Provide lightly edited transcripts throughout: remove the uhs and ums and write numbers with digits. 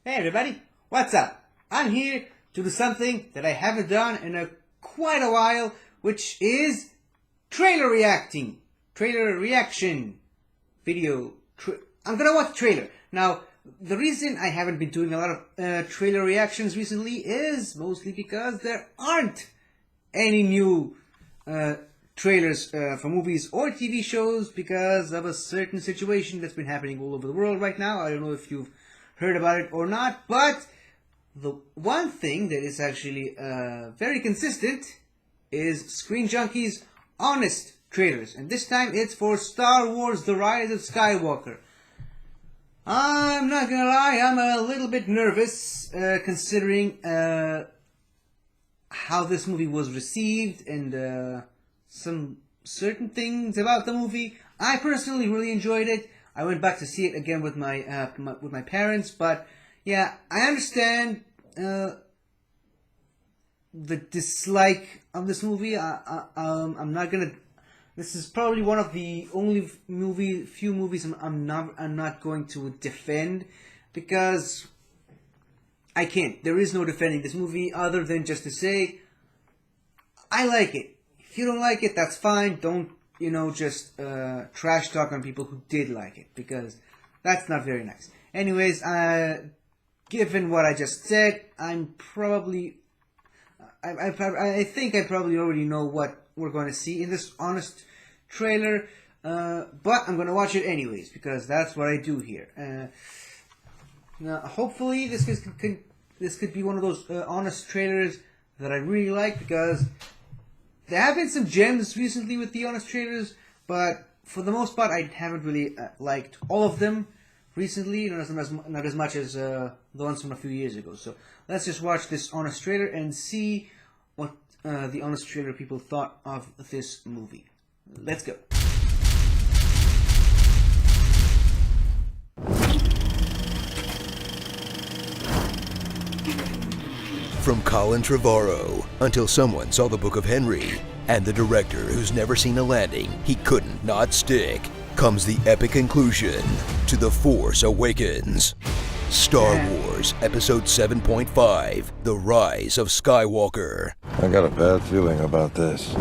Hey everybody, what's up? I'm here to do something that I haven't done in quite a while, which is trailer reaction. Video. I'm gonna watch the trailer. Now, the reason I haven't been doing a lot of trailer reactions recently is mostly because there aren't any new trailers for movies or TV shows because of a certain situation that's been happening all over the world right now. I don't know if you've heard about it or not, but the one thing that is actually very consistent is Screen Junkie's honest trailers, and this time it's for Star Wars: The Rise of Skywalker. I'm not gonna lie, I'm a little bit nervous considering how this movie was received and some certain things about the movie. I personally really enjoyed it. I went back to see it again with my parents, but yeah, I understand the dislike of this movie. I'm not gonna. This is probably one of the only few movies I'm not going to defend, because I can't. There is no defending this movie other than just to say I like it. If you don't like it, that's fine. Don't just trash talk on people who did like it, because that's not very nice. Anyways, given what I just said, I think I probably already know what we're going to see in this honest trailer, but I'm going to watch it anyways, because that's what I do here. Now, hopefully this could be one of those honest trailers that I really like, because there have been some gems recently with the honest trailers, but for the most part I haven't really liked all of them recently, not as much as the ones from a few years ago. So let's just watch this honest trailer and see what the honest trailer people thought of this movie. Let's go. From Colin Trevorrow, until someone saw the Book of Henry, and the director who's never seen a landing he couldn't not stick, comes the epic conclusion to The Force Awakens. Star Wars Episode 7.5, The Rise of Skywalker. I got a bad feeling about this.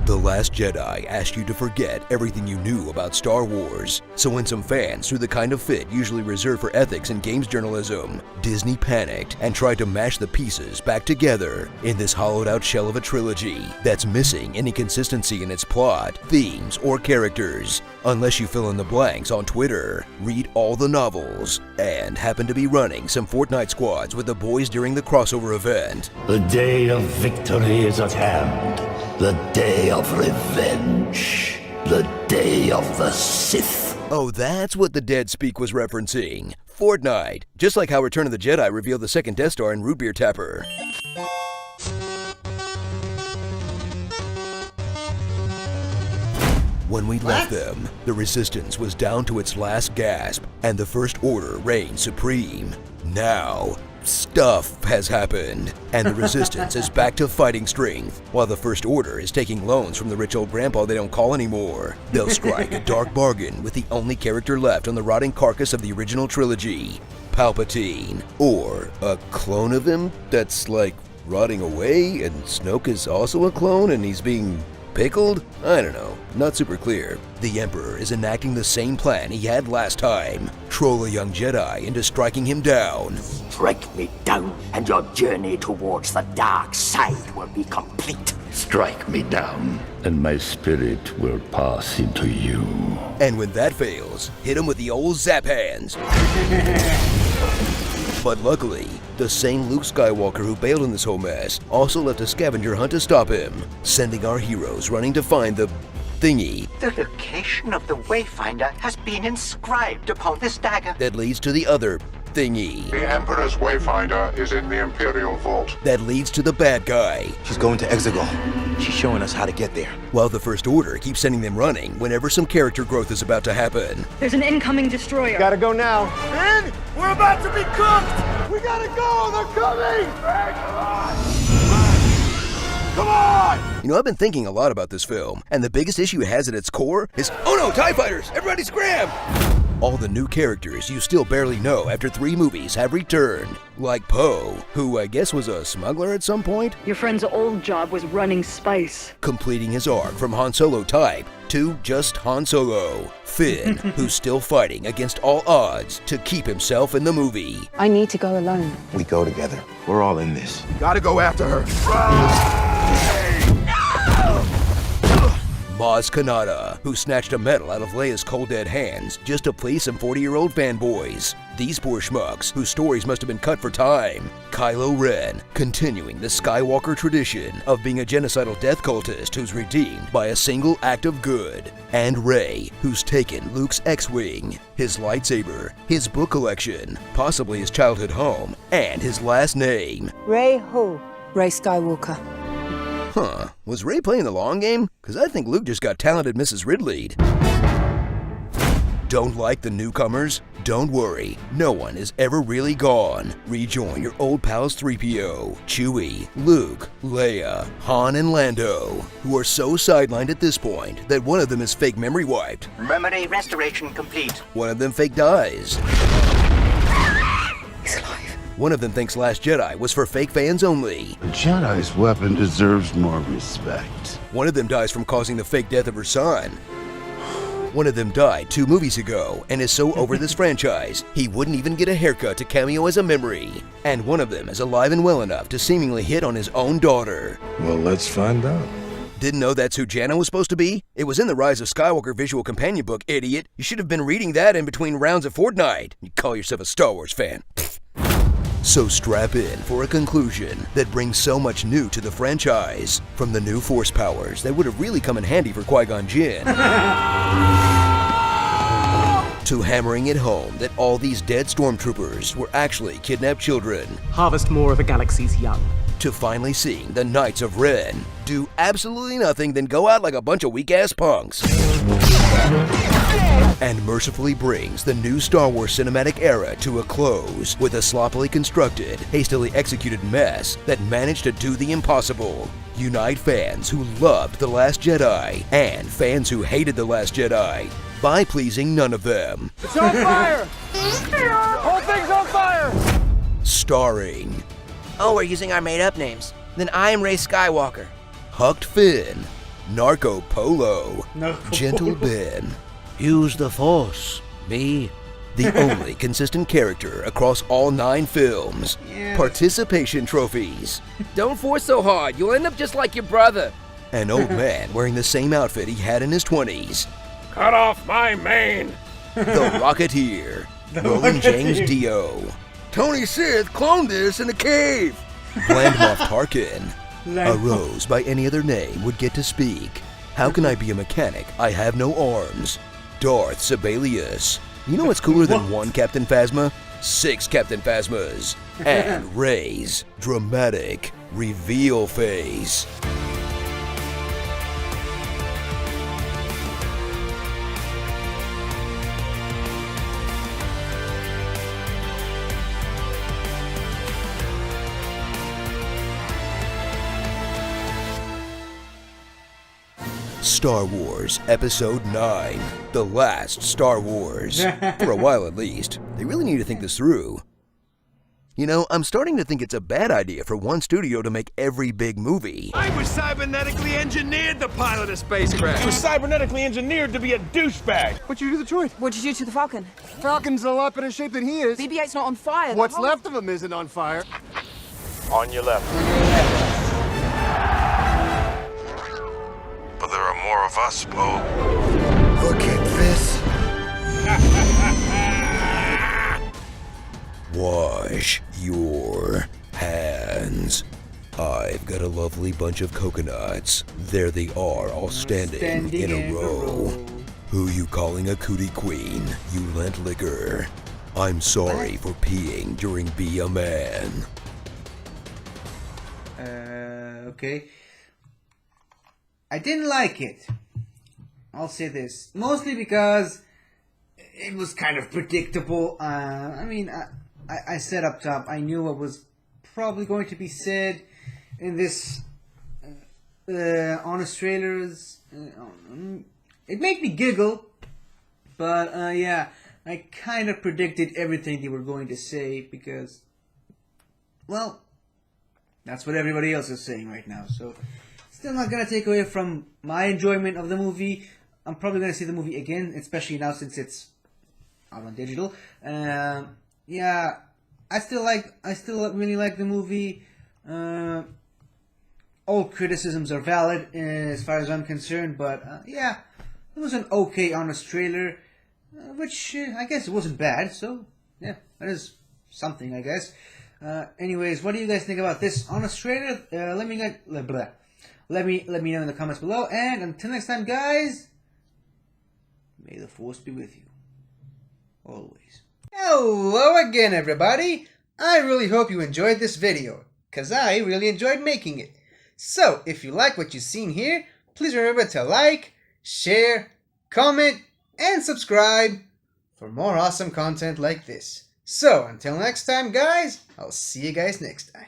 The Last Jedi asked you to forget everything you knew about Star Wars. So when some fans threw the kind of fit usually reserved for ethics in games journalism, Disney panicked and tried to mash the pieces back together in this hollowed-out shell of a trilogy that's missing any consistency in its plot, themes, or characters. Unless you fill in the blanks on Twitter, read all the novels, and happen to be running some Fortnite squads with the boys during the crossover event. The day of victory is at hand. The day of revenge. The day of the Sith. Oh, that's what the dead speak was referencing. Fortnite. Just like how Return of the Jedi revealed the second Death Star in Root Beer Tapper. When we left them, the Resistance was down to its last gasp, and the First Order reigned supreme. Now, stuff has happened, and the Resistance is back to fighting strength, while the First Order is taking loans from the rich old grandpa they don't call anymore. They'll strike a dark bargain with the only character left on the rotting carcass of the original trilogy, Palpatine. Or a clone of him that's like rotting away, and Snoke is also a clone and he's being pickled? I don't know. Not super clear. The Emperor is enacting the same plan he had last time. Troll a young Jedi into striking him down. Strike me down, and your journey towards the dark side will be complete. Strike me down, and my spirit will pass into you. And when that fails, hit him with the old zap hands. But luckily, the same Luke Skywalker who bailed in this whole mess also left a scavenger hunt to stop him, sending our heroes running to find the thingy. The location of the Wayfinder has been inscribed upon this dagger. That leads to the other thingy. The Emperor's Wayfinder is in the Imperial Vault. That leads to the bad guy. She's going to Exegol. She's showing us how to get there. While the First Order keeps sending them running whenever some character growth is about to happen. There's an incoming destroyer. Gotta go now. Ben, we're about to be cooked! We gotta go! They're coming! Ben, come on! Come on! You know, I've been thinking a lot about this film, and the biggest issue it has at its core is, oh no, TIE fighters! Everybody scram! All the new characters you still barely know after 3 movies have returned. Like Poe, who I guess was a smuggler at some point, Your friend's old job was running spice. completing his arc from Han Solo type to just Han Solo. Finn, who's still fighting against all odds to keep himself in the movie. I need to go alone. We go together. We're all in this. Gotta go after her. Maz Kanata, who snatched a medal out of Leia's cold dead hands just to please some 40-year-old fanboys. These poor schmucks, whose stories must have been cut for time. Kylo Ren, continuing the Skywalker tradition of being a genocidal death cultist who's redeemed by a single act of good. And Rey, who's taken Luke's X-Wing, his lightsaber, his book collection, possibly his childhood home, and his last name. Ray who? Ray Skywalker. Huh, was Rey playing the long game? Cause I think Luke just got talented Mrs. Ridley'd. Don't like the newcomers? Don't worry, no one is ever really gone. Rejoin your old pals 3PO, Chewie, Luke, Leia, Han, and Lando, who are so sidelined at this point that one of them is fake memory wiped, Memory restoration complete. one of them fake dies. He's alive. One of them thinks Last Jedi was for fake fans only. A Jedi's weapon deserves more respect. One of them dies from causing the fake death of her son. One of them died 2 movies ago and is so over this franchise, he wouldn't even get a haircut to cameo as a memory. And one of them is alive and well enough to seemingly hit on his own daughter. Well, let's find out. Didn't know that's who Janna was supposed to be? It was in the Rise of Skywalker visual companion book, idiot. You should have been reading that in between rounds of Fortnite. You call yourself a Star Wars fan. So strap in for a conclusion that brings so much new to the franchise. From the new force powers that would have really come in handy for Qui-Gon Jinn, to hammering it home that all these dead stormtroopers were actually kidnapped children, Harvest more of the galaxy's young. to finally seeing the Knights of Ren do absolutely nothing than go out like a bunch of weak-ass punks. And mercifully brings the new Star Wars cinematic era to a close with a sloppily constructed, hastily executed mess that managed to do the impossible. Unite fans who loved The Last Jedi and fans who hated The Last Jedi by pleasing none of them. It's on fire! The whole thing's on fire! Starring Oh, we're using our made-up names. Then I am Ray Skywalker. Hucked Finn, Narco Polo, Narco Gentle Polo. Ben, Use the Force. Me. the only consistent character across all 9 films. Yeah. Participation trophies. Don't force so hard. You'll end up just like your brother. An old man wearing the same outfit he had in his 20s. Cut off my mane! The Rocketeer. Roland James Rocketeer. Dio. Tony Sith cloned this in a cave. Bland Moff Tarkin. A rose by any other name would get to speak. How can I be a mechanic? I have no arms. Darth Sibelius. You know what's cooler than 1 Captain Phasma? 6 Captain Phasmas. And Rey's dramatic reveal face. Star Wars Episode 9, The Last Star Wars. For a while at least. They really need to think this through. You know, I'm starting to think it's a bad idea for one studio to make every big movie. I was cybernetically engineered to pilot a spacecraft. You were cybernetically engineered to be a douchebag. What'd you do to the droid? What'd you do to the Falcon? Falcon's a lot better shape than he is. BB-8's not on fire. What's left of him isn't on fire. On your left. But there are more of us, Poe. Look at this. Wash your hands. I've got a lovely bunch of coconuts. There they are, all standing in a row. Who you calling a cootie queen, you lent liquor? I'm sorry for peeing during Be a Man. Okay. I didn't like it. I'll say this. Mostly because it was kind of predictable. I mean, I said up top, I knew what was probably going to be said in this honest trailers. It made me giggle, but yeah, I kind of predicted everything they were going to say because, well, that's what everybody else is saying right now. So, still not gonna take away from my enjoyment of the movie. I'm probably gonna see the movie again, especially now since it's out on digital. Yeah, I still really like the movie. All criticisms are valid as far as I'm concerned, but yeah, it was an okay honest trailer, which I guess it wasn't bad. So yeah, that is something, I guess. Anyways, what do you guys think about this honest trailer? Let me know in the comments below. And until next time, guys, may the force be with you always. Hello again, everybody. I really hope you enjoyed this video, cause I really enjoyed making it. So, if you like what you've seen here, please remember to like, share, comment, and subscribe for more awesome content like this. So, until next time, guys, I'll see you guys next time.